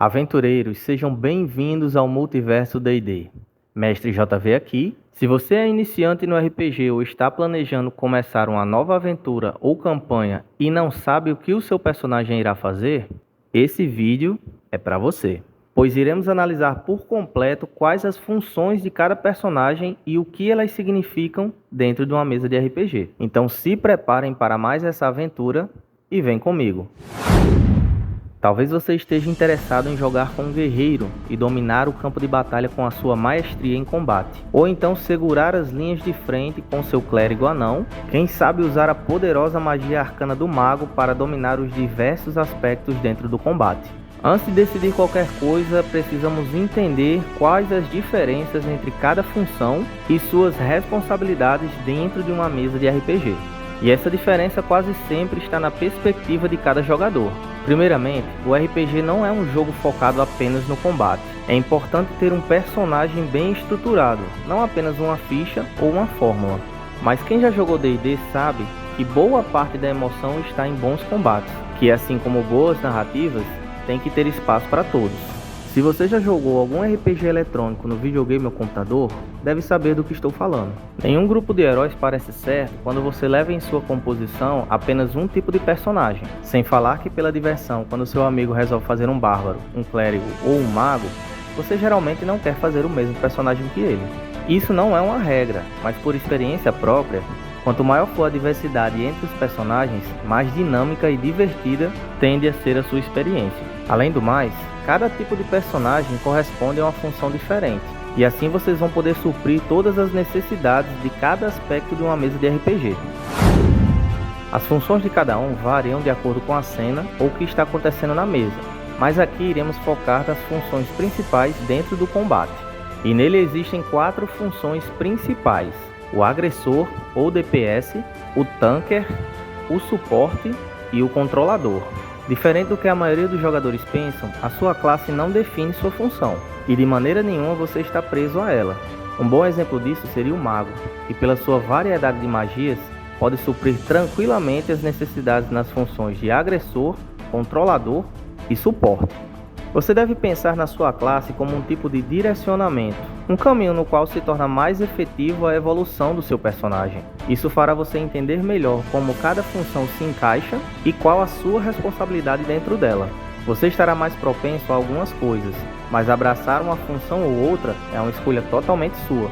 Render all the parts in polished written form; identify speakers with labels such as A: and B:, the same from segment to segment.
A: Aventureiros, sejam bem-vindos ao Multiverso D&D. Mestre JV aqui. Se você é iniciante no RPG ou está planejando começar uma nova aventura ou campanha e não sabe o que o seu personagem irá fazer, esse vídeo é para você, pois iremos analisar por completo quais as funções de cada personagem e o que elas significam dentro de uma mesa de RPG. Então se preparem para mais essa aventura e vem comigo. Talvez você esteja interessado em jogar com um guerreiro e dominar o campo de batalha com a sua maestria em combate, ou então segurar as linhas de frente com seu clérigo anão, quem sabe usar a poderosa magia arcana do mago para dominar os diversos aspectos dentro do combate. Antes de decidir qualquer coisa, precisamos entender quais as diferenças entre cada função e suas responsabilidades dentro de uma mesa de RPG. E essa diferença quase sempre está na perspectiva de cada jogador. Primeiramente, o RPG não é um jogo focado apenas no combate. É importante ter um personagem bem estruturado, não apenas uma ficha ou uma fórmula. Mas quem já jogou D&D sabe que boa parte da emoção está em bons combates, que assim como boas narrativas, tem que ter espaço para todos. Se você já jogou algum RPG eletrônico no videogame ou computador, deve saber do que estou falando. Nenhum grupo de heróis parece certo quando você leva em sua composição apenas um tipo de personagem. Sem falar que pela diversão, quando seu amigo resolve fazer um bárbaro, um clérigo ou um mago, você geralmente não quer fazer o mesmo personagem que ele. Isso não é uma regra, mas por experiência própria, quanto maior for a diversidade entre os personagens, mais dinâmica e divertida tende a ser a sua experiência. Além do mais, cada tipo de personagem corresponde a uma função diferente, e assim vocês vão poder suprir todas as necessidades de cada aspecto de uma mesa de RPG. As funções de cada um variam de acordo com a cena ou o que está acontecendo na mesa, mas aqui iremos focar nas funções principais dentro do combate. E nele existem 4 funções principais: o agressor ou DPS, o tanker, o suporte e o controlador. Diferente do que a maioria dos jogadores pensam, a sua classe não define sua função, e de maneira nenhuma você está preso a ela. Um bom exemplo disso seria o mago, que pela sua variedade de magias, pode suprir tranquilamente as necessidades nas funções de agressor, controlador e suporte. Você deve pensar na sua classe como um tipo de direcionamento, um caminho no qual se torna mais efetivo a evolução do seu personagem. Isso fará você entender melhor como cada função se encaixa e qual a sua responsabilidade dentro dela. Você estará mais propenso a algumas coisas, mas abraçar uma função ou outra é uma escolha totalmente sua.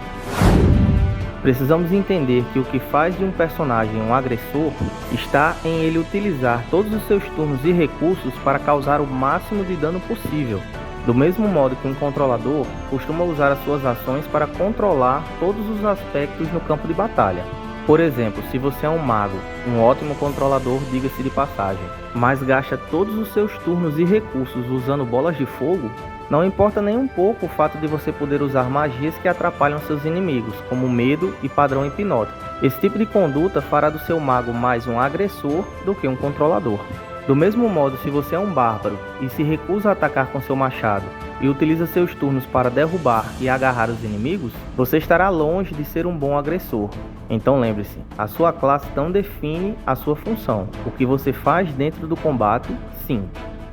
A: Precisamos entender que o que faz de um personagem um agressor está em ele utilizar todos os seus turnos e recursos para causar o máximo de dano possível. Do mesmo modo que um controlador costuma usar as suas ações para controlar todos os aspectos no campo de batalha. Por exemplo, se você é um mago, um ótimo controlador, diga-se de passagem, mas gasta todos os seus turnos e recursos usando bolas de fogo, não importa nem um pouco o fato de você poder usar magias que atrapalham seus inimigos, como medo e padrão hipnótico. Esse tipo de conduta fará do seu mago mais um agressor do que um controlador. Do mesmo modo, se você é um bárbaro e se recusa a atacar com seu machado e utiliza seus turnos para derrubar e agarrar os inimigos, você estará longe de ser um bom agressor. Então lembre-se, a sua classe não define a sua função. O que você faz dentro do combate, sim.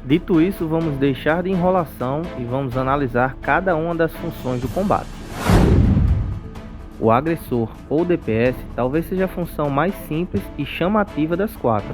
A: Dito isso, vamos deixar de enrolação e vamos analisar cada uma das funções do combate. O agressor ou DPS talvez seja a função mais simples e chamativa das 4,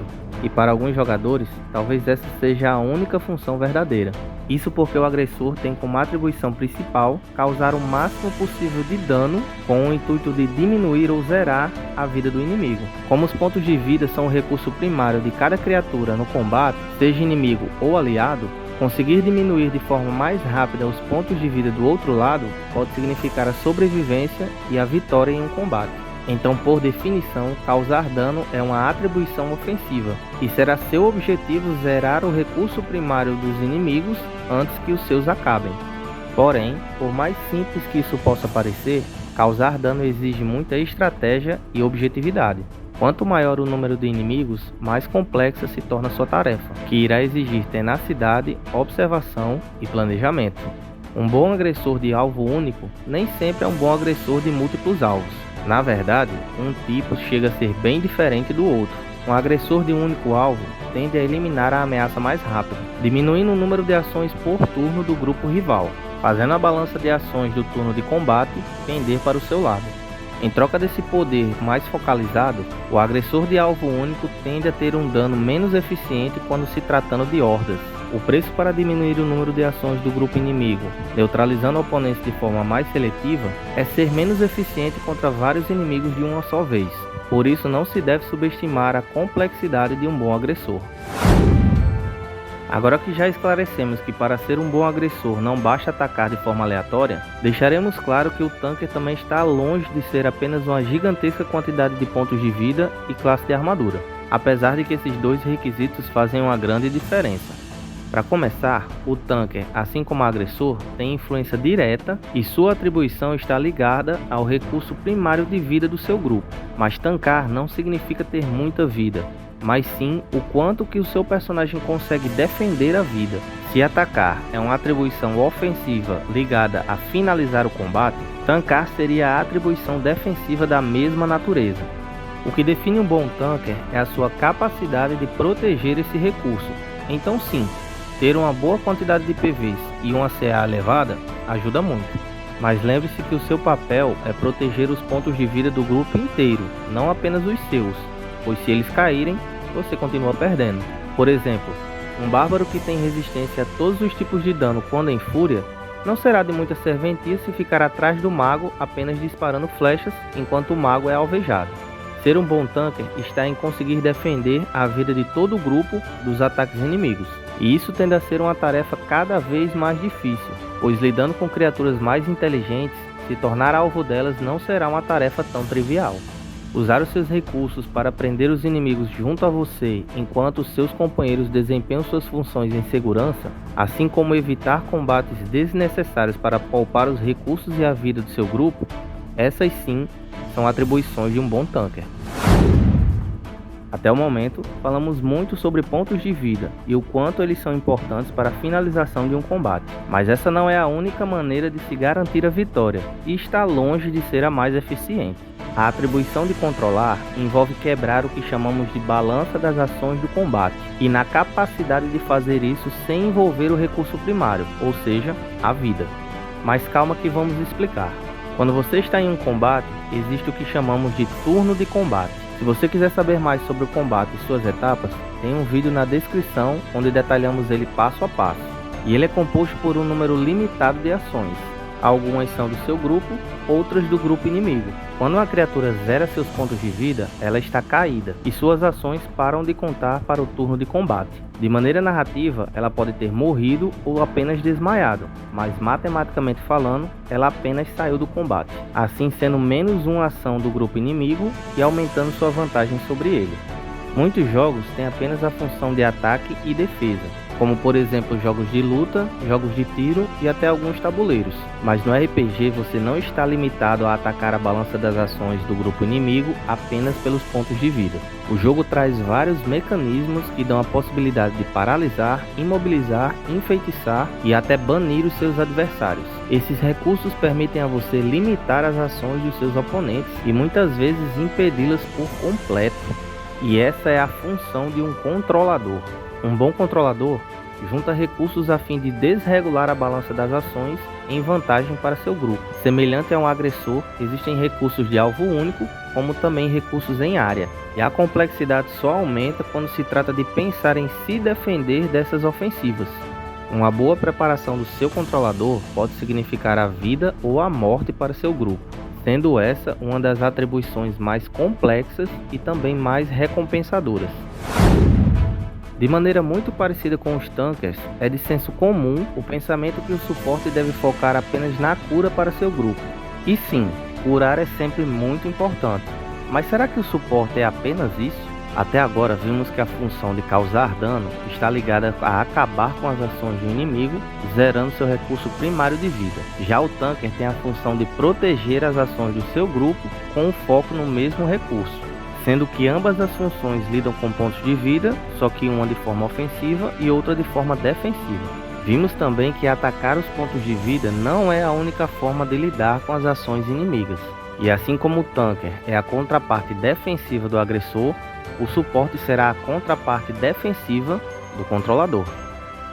A: e para alguns jogadores, talvez essa seja a única função verdadeira. Isso porque o agressor tem como atribuição principal causar o máximo possível de dano com o intuito de diminuir ou zerar a vida do inimigo. Como os pontos de vida são o recurso primário de cada criatura no combate, seja inimigo ou aliado, conseguir diminuir de forma mais rápida os pontos de vida do outro lado pode significar a sobrevivência e a vitória em um combate. Então, por definição, causar dano é uma atribuição ofensiva, e será seu objetivo zerar o recurso primário dos inimigos antes que os seus acabem. Porém, por mais simples que isso possa parecer, causar dano exige muita estratégia e objetividade. Quanto maior o número de inimigos, mais complexa se torna sua tarefa, que irá exigir tenacidade, observação e planejamento. Um bom agressor de alvo único nem sempre é um bom agressor de múltiplos alvos. Na verdade, um tipo chega a ser bem diferente do outro. Um agressor de um único alvo tende a eliminar a ameaça mais rápido, diminuindo o número de ações por turno do grupo rival, fazendo a balança de ações do turno de combate pender para o seu lado. Em troca desse poder mais focalizado, o agressor de alvo único tende a ter um dano menos eficiente quando se tratando de hordas. O preço para diminuir o número de ações do grupo inimigo, neutralizando oponentes de forma mais seletiva, é ser menos eficiente contra vários inimigos de uma só vez. Por isso não se deve subestimar a complexidade de um bom agressor. Agora que já esclarecemos que para ser um bom agressor não basta atacar de forma aleatória, deixaremos claro que o tanque também está longe de ser apenas uma gigantesca quantidade de pontos de vida e classe de armadura, apesar de que esses dois requisitos fazem uma grande diferença. Para começar, o tanque, assim como o agressor, tem influência direta e sua atribuição está ligada ao recurso primário de vida do seu grupo, mas tancar não significa ter muita vida, mas sim o quanto que o seu personagem consegue defender a vida. Se atacar é uma atribuição ofensiva ligada a finalizar o combate, tancar seria a atribuição defensiva da mesma natureza. O que define um bom tanker é a sua capacidade de proteger esse recurso. Então sim, ter uma boa quantidade de PVs e uma CA elevada ajuda muito. Mas lembre-se que o seu papel é proteger os pontos de vida do grupo inteiro, não apenas os seus, pois se eles caírem, você continua perdendo. Por exemplo, um bárbaro que tem resistência a todos os tipos de dano quando em fúria, não será de muita serventia se ficar atrás do mago apenas disparando flechas enquanto o mago é alvejado. Ser um bom tanker está em conseguir defender a vida de todo o grupo dos ataques inimigos, e isso tende a ser uma tarefa cada vez mais difícil, pois lidando com criaturas mais inteligentes, se tornar alvo delas não será uma tarefa tão trivial. Usar os seus recursos para prender os inimigos junto a você enquanto seus companheiros desempenham suas funções em segurança, assim como evitar combates desnecessários para poupar os recursos e a vida do seu grupo, essas sim são atribuições de um bom tanker. Até o momento, falamos muito sobre pontos de vida e o quanto eles são importantes para a finalização de um combate, mas essa não é a única maneira de se garantir a vitória e está longe de ser a mais eficiente. A atribuição de controlar envolve quebrar o que chamamos de balança das ações do combate e na capacidade de fazer isso sem envolver o recurso primário, ou seja, a vida. Mas calma que vamos explicar. Quando você está em um combate, existe o que chamamos de turno de combate. Se você quiser saber mais sobre o combate e suas etapas, tem um vídeo na descrição onde detalhamos ele passo a passo. E ele é composto por um número limitado de ações. Algumas são do seu grupo, outras do grupo inimigo. Quando uma criatura zera seus pontos de vida, ela está caída e suas ações param de contar para o turno de combate. De maneira narrativa, ela pode ter morrido ou apenas desmaiado, mas matematicamente falando, ela apenas saiu do combate, assim sendo menos uma ação do grupo inimigo e aumentando sua vantagem sobre ele. Muitos jogos têm apenas a função de ataque e defesa, como por exemplo jogos de luta, jogos de tiro e até alguns tabuleiros. Mas no RPG você não está limitado a atacar a balança das ações do grupo inimigo apenas pelos pontos de vida. O jogo traz vários mecanismos que dão a possibilidade de paralisar, imobilizar, enfeitiçar e até banir os seus adversários. Esses recursos permitem a você limitar as ações dos seus oponentes e muitas vezes impedi-las por completo. E essa é a função de um controlador. Um bom controlador junta recursos a fim de desregular a balança das ações em vantagem para seu grupo. Semelhante a um agressor, existem recursos de alvo único, como também recursos em área, e a complexidade só aumenta quando se trata de pensar em se defender dessas ofensivas. Uma boa preparação do seu controlador pode significar a vida ou a morte para seu grupo, sendo essa uma das atribuições mais complexas e também mais recompensadoras. De maneira muito parecida com os tankers, é de senso comum o pensamento que o suporte deve focar apenas na cura para seu grupo. E sim, curar é sempre muito importante, mas será que o suporte é apenas isso? Até agora vimos que a função de causar dano está ligada a acabar com as ações do inimigo, zerando seu recurso primário de vida. Já o tanker tem a função de proteger as ações do seu grupo com um foco no mesmo recurso, sendo que ambas as funções lidam com pontos de vida, só que uma de forma ofensiva e outra de forma defensiva. Vimos também que atacar os pontos de vida não é a única forma de lidar com as ações inimigas. E assim como o tanker é a contraparte defensiva do agressor, O suporte será a contraparte defensiva do controlador.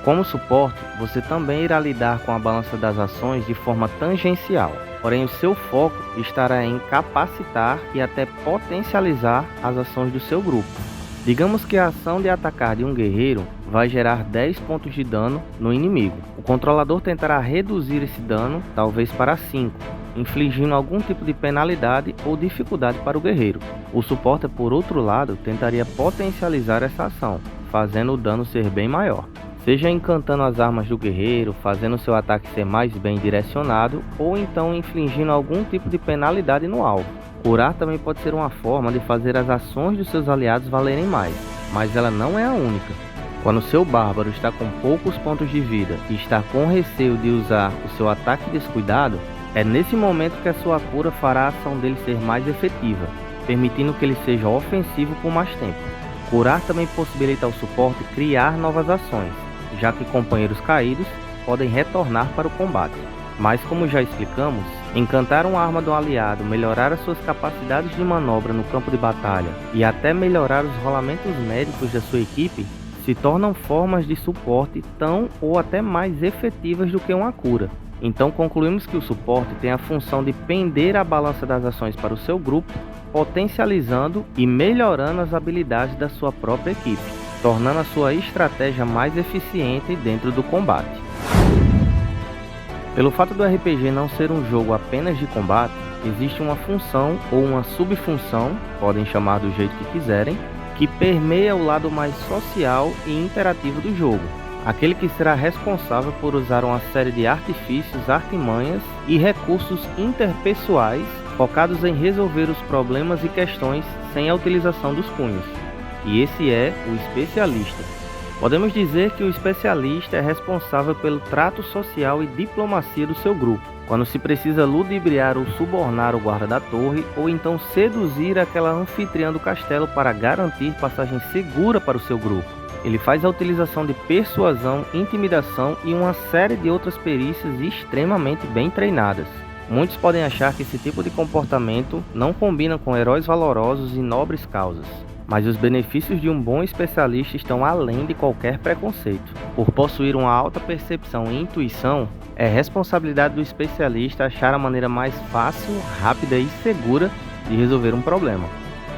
A: Como suporte, você também irá lidar com a balança das ações de forma tangencial, porém o seu foco estará em capacitar e até potencializar as ações do seu grupo. Digamos que a ação de atacar de um guerreiro vai gerar 10 pontos de dano no inimigo. O controlador tentará reduzir esse dano, talvez para 5, infligindo algum tipo de penalidade ou dificuldade para o guerreiro. O suporte, por outro lado, tentaria potencializar essa ação, fazendo o dano ser bem maior. Seja encantando as armas do guerreiro, fazendo seu ataque ser mais bem direcionado, ou então infligindo algum tipo de penalidade no alvo. Curar também pode ser uma forma de fazer as ações dos seus aliados valerem mais, mas ela não é a única. Quando seu bárbaro está com poucos pontos de vida e está com receio de usar o seu ataque descuidado, é nesse momento que a sua cura fará a ação dele ser mais efetiva, permitindo que ele seja ofensivo por mais tempo. Curar também possibilita ao suporte criar novas ações, já que companheiros caídos podem retornar para o combate. Mas como já explicamos, encantar uma arma do aliado, melhorar as suas capacidades de manobra no campo de batalha e até melhorar os rolamentos médicos da sua equipe se tornam formas de suporte tão ou até mais efetivas do que uma cura. Então concluímos que o suporte tem a função de pender a balança das ações para o seu grupo, potencializando e melhorando as habilidades da sua própria equipe, tornando a sua estratégia mais eficiente dentro do combate. Pelo fato do RPG não ser um jogo apenas de combate, existe uma função ou uma subfunção, podem chamar do jeito que quiserem, que permeia o lado mais social e interativo do jogo. Aquele que será responsável por usar uma série de artifícios, artimanhas e recursos interpessoais focados em resolver os problemas e questões sem a utilização dos punhos. E esse é o especialista. Podemos dizer que o especialista é responsável pelo trato social e diplomacia do seu grupo, quando se precisa ludibriar ou subornar o guarda da torre, ou então seduzir aquela anfitriã do castelo para garantir passagem segura para o seu grupo. Ele faz a utilização de persuasão, intimidação e uma série de outras perícias extremamente bem treinadas. Muitos podem achar que esse tipo de comportamento não combina com heróis valorosos e nobres causas. Mas os benefícios de um bom especialista estão além de qualquer preconceito. Por possuir uma alta percepção e intuição, é responsabilidade do especialista achar a maneira mais fácil, rápida e segura de resolver um problema.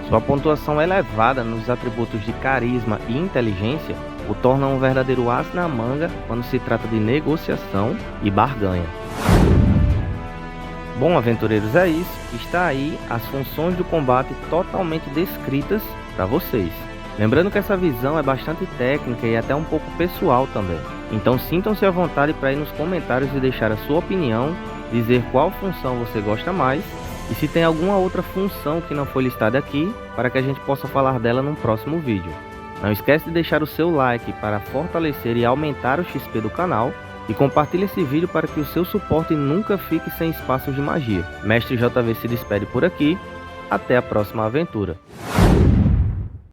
A: Sua pontuação elevada nos atributos de carisma e inteligência o torna um verdadeiro as na manga quando se trata de negociação e barganha. Bom, aventureiros, é isso. Está aí as funções do combate totalmente descritas para vocês. Lembrando que essa visão é bastante técnica e até um pouco pessoal também. Então sintam-se à vontade para ir nos comentários e deixar a sua opinião, dizer qual função você gosta mais e se tem alguma outra função que não foi listada aqui, para que a gente possa falar dela num próximo vídeo. Não esquece de deixar o seu like para fortalecer e aumentar o XP do canal. E compartilhe esse vídeo para que o seu suporte nunca fique sem espaços de magia. Mestre JV se despede por aqui. Até a próxima aventura.